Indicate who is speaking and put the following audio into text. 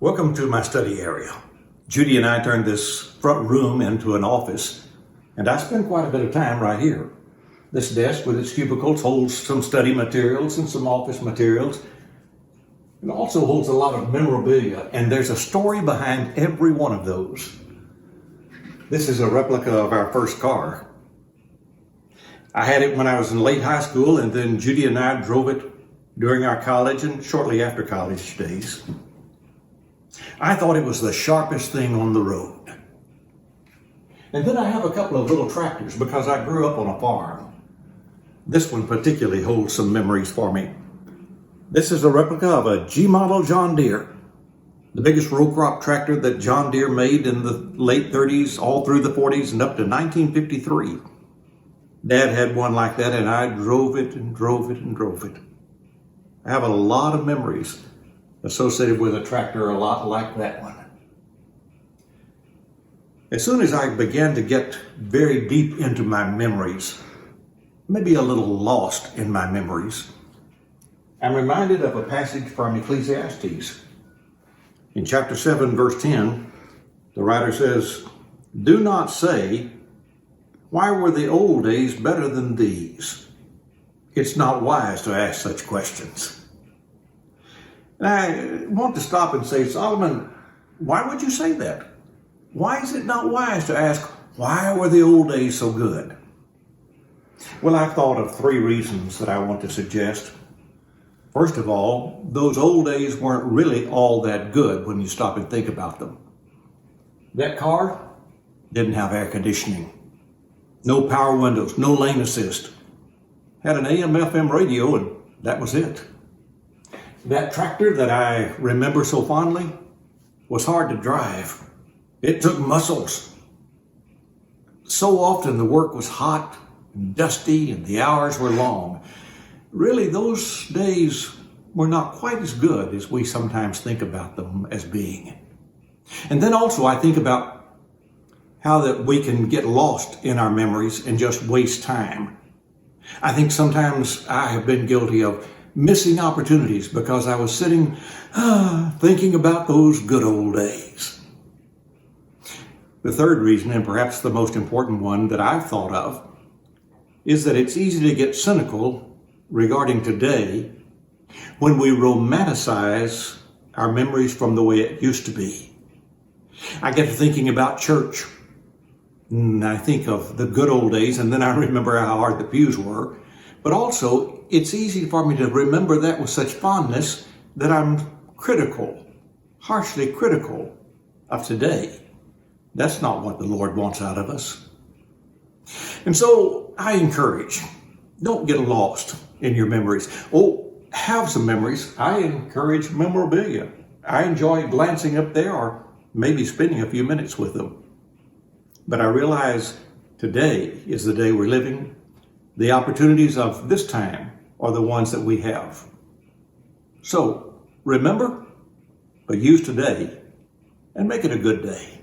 Speaker 1: Welcome to my study area. Judy and I turned this front room into an office, and I spend quite a bit of time right here. This desk with its cubicles holds some study materials and some office materials. It also holds a lot of memorabilia, and there's a story behind every one of those. This is a replica of our first car. I had it when I was in late high school, and then Judy and I drove it during our college and shortly after college days. I thought it was the sharpest thing on the road. And then I have a couple of little tractors because I grew up on a farm. This one particularly holds some memories for me. This is a replica of a G-model John Deere, the biggest row crop tractor that John Deere made in the late 30s, all through the 40s, and up to 1953. Dad had one like that, and I drove it and drove it and drove it. I have a lot of memories associated with a tractor a lot like that one. As soon as I began to get very deep into my memories, maybe a little lost in my memories, I'm reminded of a passage from Ecclesiastes. In chapter 7, verse 10, the writer says, "Do not say, 'Why were the old days better than these?' It's not wise to ask such questions." And I want to stop and say, Solomon, why would you say that? Why is it not wise to ask, why were the old days so good? Well, I've thought of three reasons that I want to suggest. First of all, those old days weren't really all that good when you stop and think about them. That car didn't have air conditioning, no power windows, no lane assist. Had an AM/FM radio, and that was it. That tractor that I remember so fondly was hard to drive. It took muscles. So often the work was hot and dusty and the hours were long. Really, those days were not quite as good as we sometimes think about them as being. And then also I think about how that we can get lost in our memories and just waste time. I think sometimes I have been guilty of missing opportunities because I was sitting thinking about those good old days. The third reason, and perhaps the most important one that I've thought of, is that it's easy to get cynical regarding today when we romanticize our memories from the way it used to be. I get to thinking about church, and I think of the good old days, and then I remember how hard the pews were. But also, it's easy for me to remember that with such fondness that I'm harshly critical of today. That's not what the Lord wants out of us. And so I encourage, don't get lost in your memories. Have some memories. I encourage memorabilia. I enjoy glancing up there or maybe spending a few minutes with them. But I realize today is the day we're living. The opportunities of this time are the ones that we have. So remember, but use today and make it a good day.